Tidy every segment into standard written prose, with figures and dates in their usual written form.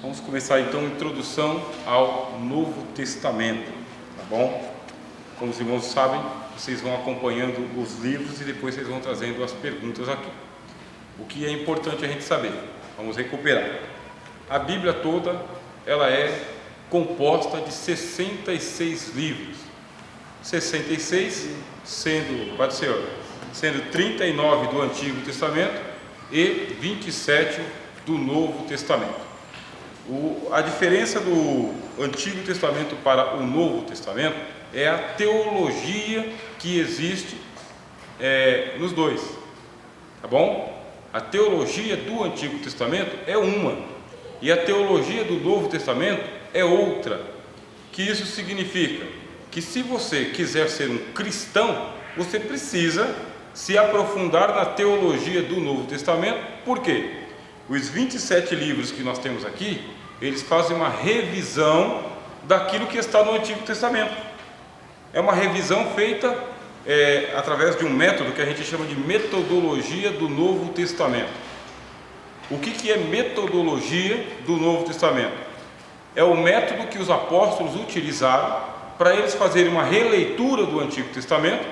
Vamos começar então a introdução ao Novo Testamento, tá bom? Como os irmãos sabem, vocês vão acompanhando os livros e depois vocês vão trazendo as perguntas aqui. O que é importante a gente saber? Vamos recuperar. A Bíblia toda, ela é composta de 66 livros. 66 sendo 39 do Antigo Testamento e 27 do Novo Testamento. A diferença do Antigo Testamento para o Novo Testamento é a teologia que existe nos dois, tá bom? A teologia do Antigo Testamento é uma e a teologia do Novo Testamento é outra. Que isso significa que se você quiser ser um cristão, você precisa se aprofundar na teologia do Novo Testamento. Por quê? Os 27 livros que nós temos aqui, eles fazem uma revisão daquilo que está no Antigo Testamento. É uma revisão feita através de um método que a gente chama de metodologia do Novo Testamento. O que é metodologia do Novo Testamento? É o método que os apóstolos utilizaram para eles fazerem uma releitura do Antigo Testamento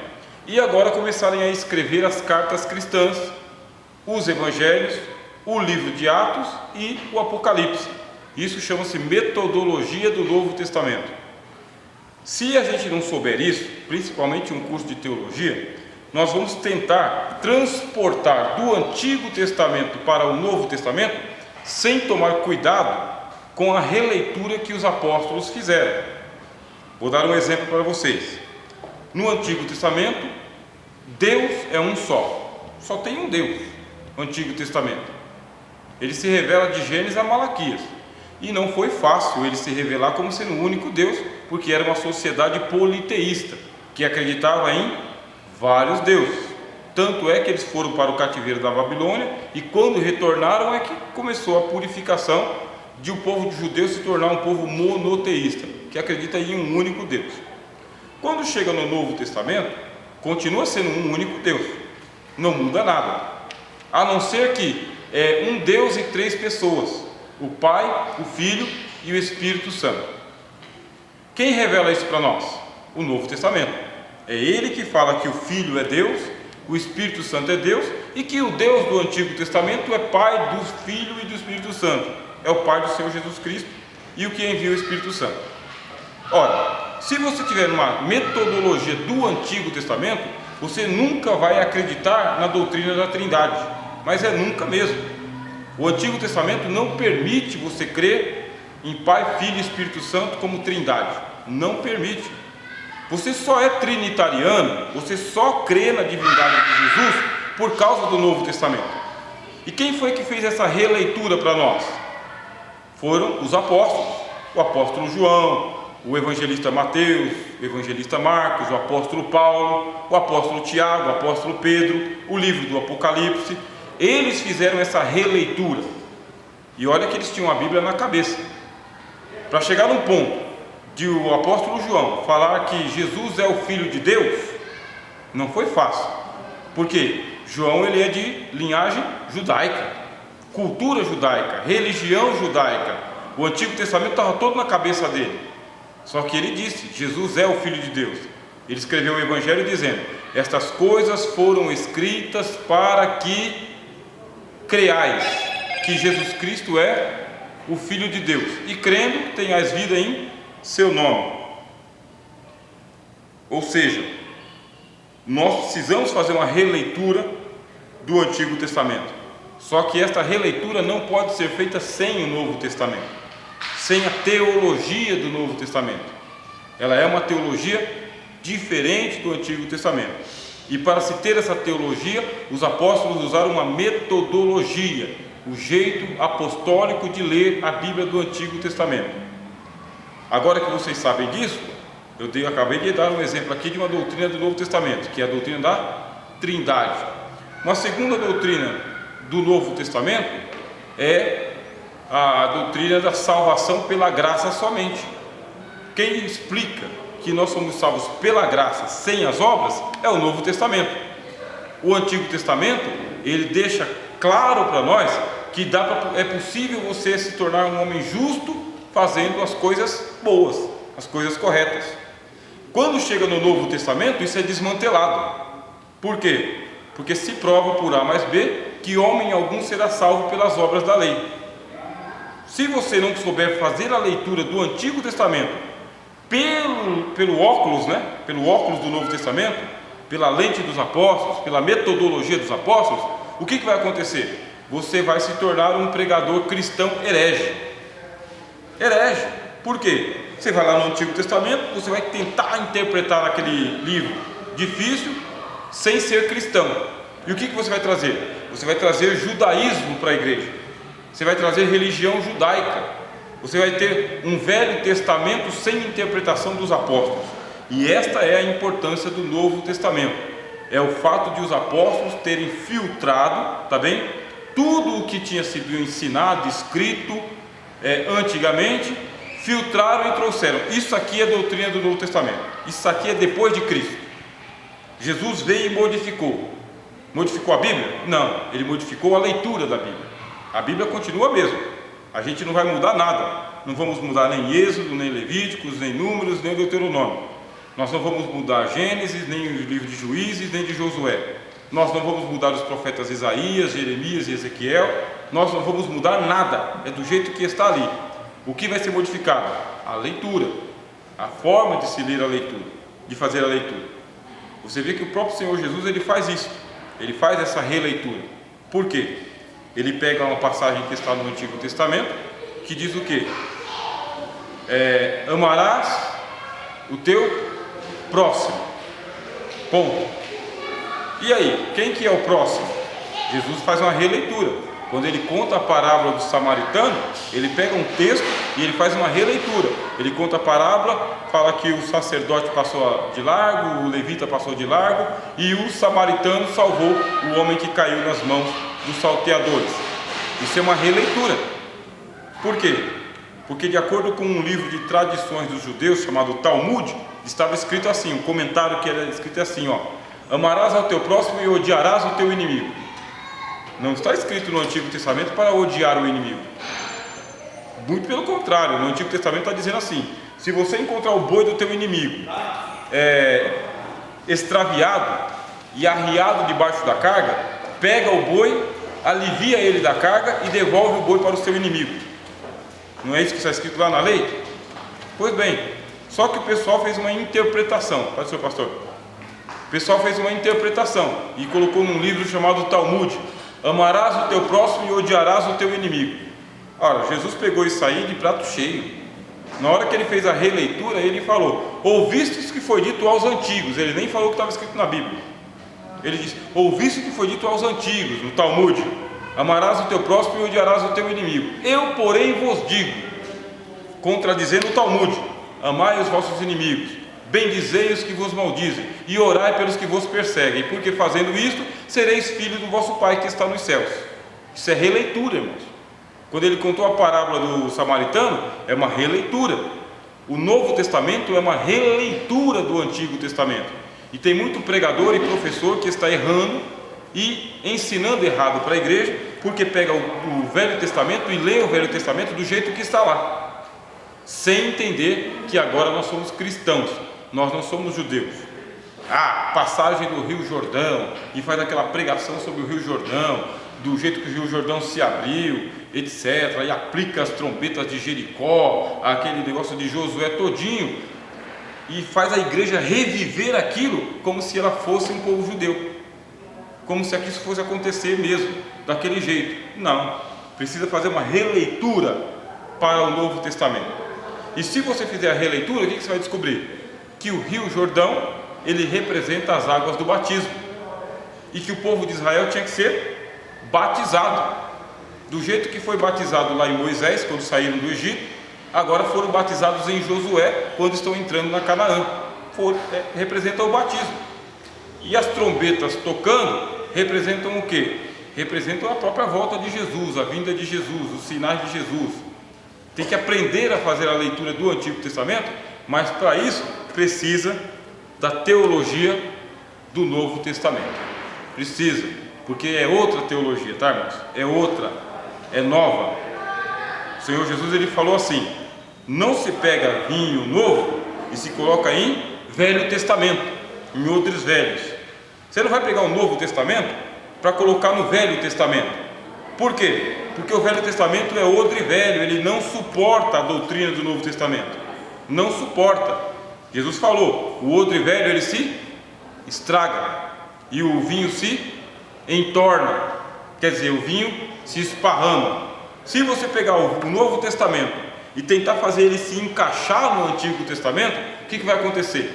e agora começarem a escrever as cartas cristãs, os evangelhos, o livro de Atos e o Apocalipse. Isso chama-se metodologia do Novo Testamento. Se a gente não souber isso, principalmente um curso de teologia, nós vamos tentar transportar do Antigo Testamento para o Novo Testamento sem tomar cuidado com a releitura que os apóstolos fizeram. Vou dar um exemplo para vocês. No Antigo Testamento, Deus é um só tem um Deus no Antigo Testamento. Ele se revela de Gênesis a Malaquias. E não foi fácil ele se revelar como sendo o único Deus, porque era uma sociedade politeísta, que acreditava em vários deuses. Tanto é que eles foram para o cativeiro da Babilônia, e quando retornaram é que começou a purificação de o povo de judeu se tornar um povo monoteísta, que acredita em um único Deus. Quando chega no Novo Testamento, continua sendo um único Deus, não muda nada, a não ser que é um Deus e três pessoas: o Pai, o Filho e o Espírito Santo. Quem revela isso para nós? O Novo Testamento. É ele que fala que o Filho é Deus, o Espírito Santo é Deus, e que o Deus do Antigo Testamento é Pai do Filho e do Espírito Santo. É o Pai do Senhor Jesus Cristo e o que envia o Espírito Santo. Ora, se você tiver uma metodologia do Antigo Testamento, você nunca vai acreditar na doutrina da Trindade, mas é nunca mesmo. O Antigo Testamento não permite você crer em Pai, Filho e Espírito Santo como Trindade. Não permite. Você só é trinitariano, você só crê na divindade de Jesus por causa do Novo Testamento. E quem foi que fez essa releitura para nós? Foram os apóstolos. O apóstolo João, o evangelista Mateus, o evangelista Marcos, o apóstolo Paulo, o apóstolo Tiago, o apóstolo Pedro, o livro do Apocalipse. Eles fizeram essa releitura. E olha que eles tinham a Bíblia na cabeça. Para chegar num ponto de o apóstolo João falar que Jesus é o Filho de Deus, não foi fácil. Porque João ele é de linhagem judaica, cultura judaica, religião judaica. O Antigo Testamento estava todo na cabeça dele. Só que ele disse: Jesus é o Filho de Deus. Ele escreveu o Evangelho dizendo: estas coisas foram escritas para que creais que Jesus Cristo é o Filho de Deus, e crendo tenhais vida em seu nome. Ou seja, nós precisamos fazer uma releitura do Antigo Testamento. Só que esta releitura não pode ser feita sem o Novo Testamento, sem a teologia do Novo Testamento. Ela é uma teologia diferente do Antigo Testamento. E para se ter essa teologia, os apóstolos usaram uma metodologia, o jeito apostólico de ler a Bíblia do Antigo Testamento. Agora que vocês sabem disso, eu acabei de dar um exemplo aqui de uma doutrina do Novo Testamento, que é a doutrina da Trindade. Uma segunda doutrina do Novo Testamento é a doutrina da salvação pela graça somente. Quem explica que nós somos salvos pela graça sem as obras é o Novo Testamento. O Antigo Testamento ele deixa claro para nós que é possível você se tornar um homem justo fazendo as coisas boas, as coisas corretas. Quando chega no Novo Testamento, isso é desmantelado. Por quê? Porque se prova por A mais B que homem algum será salvo pelas obras da lei. Se você não souber fazer a leitura do Antigo Testamento pelo óculos, pelo óculos do Novo Testamento, pela lente dos apóstolos, pela metodologia dos apóstolos, o que vai acontecer? Você vai se tornar um pregador cristão herege. Herege. Por quê? Você vai lá no Antigo Testamento, você vai tentar interpretar aquele livro difícil sem ser cristão. E o que você vai trazer? Você vai trazer judaísmo para a igreja. Você vai trazer religião judaica. Você vai ter um Velho Testamento sem interpretação dos apóstolos. E esta é a importância do Novo Testamento. É o fato de os apóstolos terem filtrado, tá bem? Tudo o que tinha sido ensinado, escrito antigamente, filtraram e trouxeram. Isso aqui é a doutrina do Novo Testamento. Isso aqui é depois de Cristo. Jesus veio e modificou. Modificou a Bíblia? Não, ele modificou a leitura da Bíblia. A Bíblia continua a mesma. A gente não vai mudar nada. Não vamos mudar nem Êxodo, nem Levíticos, nem Números, nem Deuteronômio. Nós não vamos mudar Gênesis, nem o livro de Juízes, nem de Josué. Nós não vamos mudar os profetas Isaías, Jeremias e Ezequiel. Nós não vamos mudar nada. É do jeito que está ali. O que vai ser modificado? A leitura. A forma de se ler a leitura, de fazer a leitura. Você vê que o próprio Senhor Jesus, ele faz isso. Ele faz essa releitura. Por quê? Ele pega uma passagem que está no Antigo Testamento, que diz o quê? Amarás o teu próximo. Ponto. E aí, quem que é o próximo? Jesus faz uma releitura. Quando ele conta a parábola do samaritano, ele pega um texto e ele faz uma releitura. Ele conta a parábola, fala que o sacerdote passou de largo, o levita passou de largo, e o samaritano salvou o homem que caiu nas mãos dos salteadores. Isso é uma releitura. Por quê? Porque de acordo com um livro de tradições dos judeus chamado Talmud, estava escrito assim, um comentário que era escrito assim, amarás ao teu próximo e odiarás o teu inimigo. Não está escrito no Antigo Testamento para odiar o inimigo. Muito pelo contrário, no Antigo Testamento está dizendo assim: se você encontrar o boi do teu inimigo extraviado e arriado debaixo da carga, pega o boi, alivia ele da carga e devolve o boi para o seu inimigo. Não é isso que está escrito lá na lei? Pois bem, só que o pessoal fez uma interpretação. Pode ser, pastor? O pessoal fez uma interpretação e colocou num livro chamado Talmud: amarás o teu próximo e odiarás o teu inimigo. Ora, Jesus pegou isso aí de prato cheio. Na hora que ele fez a releitura, ele falou: ouvistes que foi dito aos antigos. Ele nem falou o que estava escrito na Bíblia. Ele disse: ouviste que foi dito aos antigos, no Talmud: amarás o teu próximo e odiarás o teu inimigo. Eu, porém, vos digo, contradizendo o Talmud: amai os vossos inimigos, bendizei os que vos maldizem, e orai pelos que vos perseguem, porque fazendo isto, sereis filhos do vosso Pai que está nos céus. Isso é releitura, irmãos. Quando ele contou a parábola do samaritano, é uma releitura. O Novo Testamento é uma releitura do Antigo Testamento. E tem muito pregador e professor que está errando e ensinando errado para a igreja, porque pega o Velho Testamento e lê o Velho Testamento do jeito que está lá, sem entender que agora nós somos cristãos, nós não somos judeus. Passagem do Rio Jordão, e faz aquela pregação sobre o Rio Jordão, do jeito que o Rio Jordão se abriu, etc. E aplica as trombetas de Jericó, aquele negócio de Josué todinho, e faz a igreja reviver aquilo como se ela fosse um povo judeu, como se aquilo fosse acontecer mesmo, daquele jeito. Não, precisa fazer uma releitura para o Novo Testamento. E se você fizer a releitura, o que você vai descobrir? Que o Rio Jordão, ele representa as águas do batismo, e que o povo de Israel tinha que ser batizado, do jeito que foi batizado lá em Moisés, quando saíram do Egito. Agora foram batizados em Josué, quando estão entrando na Canaã. Representa o batismo. E as trombetas tocando representam o quê? Representam a própria volta de Jesus, a vinda de Jesus, os sinais de Jesus. Tem que aprender a fazer a leitura do Antigo Testamento, mas para isso precisa da teologia do Novo Testamento. Precisa, porque é outra teologia, tá, irmãos? É outra. é nova. O Senhor Jesus ele falou assim: não se pega vinho novo e se coloca em Velho Testamento, em odres velhos. Você não vai pegar o Novo Testamento para colocar no Velho Testamento. Por quê? Porque o Velho Testamento é odre velho, ele não suporta a doutrina do Novo Testamento. Não suporta. Jesus falou: o odre velho ele se estraga e o vinho se entorna, quer dizer, o vinho se esparrama. Se você pegar o Novo Testamento e tentar fazer ele se encaixar no Antigo Testamento, o que vai acontecer?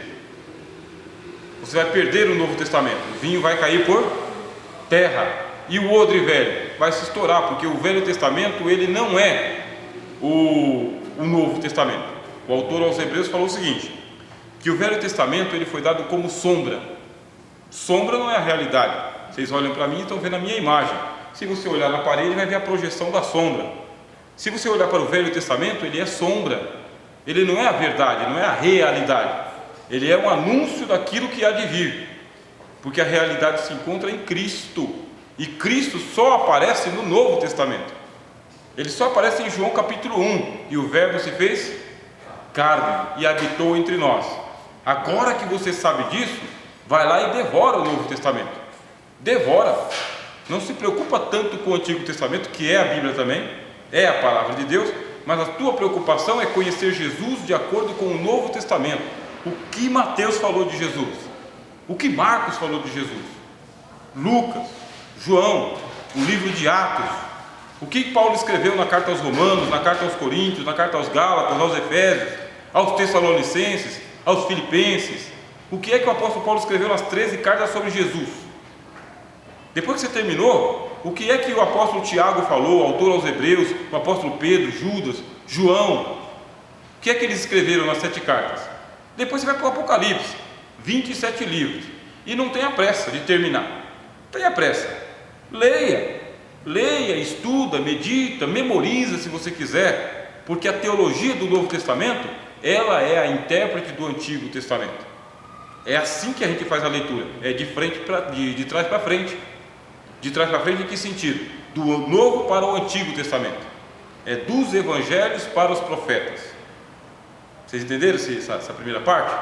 Você vai perder o Novo Testamento, o vinho vai cair por terra e o odre velho vai se estourar, porque o Velho Testamento ele não é o Novo Testamento. O autor aos Hebreus falou o seguinte, que o Velho Testamento ele foi dado como sombra. Sombra não é a realidade. Vocês olham para mim e estão vendo a minha imagem. Se você olhar na parede, vai ver a projeção da sombra. Se você olhar para o Velho Testamento, ele é sombra. Ele não é a verdade, não é a realidade. Ele é um anúncio daquilo que há de vir. Porque a realidade se encontra em Cristo. E Cristo só aparece no Novo Testamento. Ele só aparece em João capítulo 1. E o Verbo se fez carne e habitou entre nós. Agora que você sabe disso, vai lá e devora o Novo Testamento. Devora. Não se preocupa tanto com o Antigo Testamento, que é a Bíblia também, é a palavra de Deus, mas a tua preocupação é conhecer Jesus de acordo com o Novo Testamento. O que Mateus falou de Jesus, o que Marcos falou de Jesus, Lucas, João, o livro de Atos, o que Paulo escreveu na carta aos Romanos, na carta aos Coríntios, na carta aos Gálatas, aos Efésios, aos Tessalonicenses, aos Filipenses. O que é que o apóstolo Paulo escreveu nas 13 cartas sobre Jesus? Depois que você terminou, o que é que o apóstolo Tiago falou, o autor aos Hebreus, o apóstolo Pedro, Judas, João? O que é que eles escreveram nas 7 cartas? Depois você vai para o Apocalipse, 27 livros, e não tenha pressa de terminar. Não tenha pressa. Leia, estuda, medita, memoriza se você quiser, porque a teologia do Novo Testamento, ela é a intérprete do Antigo Testamento. É assim que a gente faz a leitura, é de trás para frente. De trás para frente em que sentido? Do Novo para o Antigo Testamento. É dos Evangelhos para os profetas. Vocês entenderam essa primeira parte?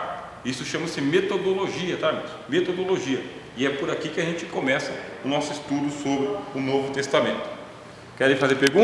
Isso chama-se metodologia, tá, amigos? Metodologia. E é por aqui que a gente começa o nosso estudo sobre o Novo Testamento. Querem fazer perguntas?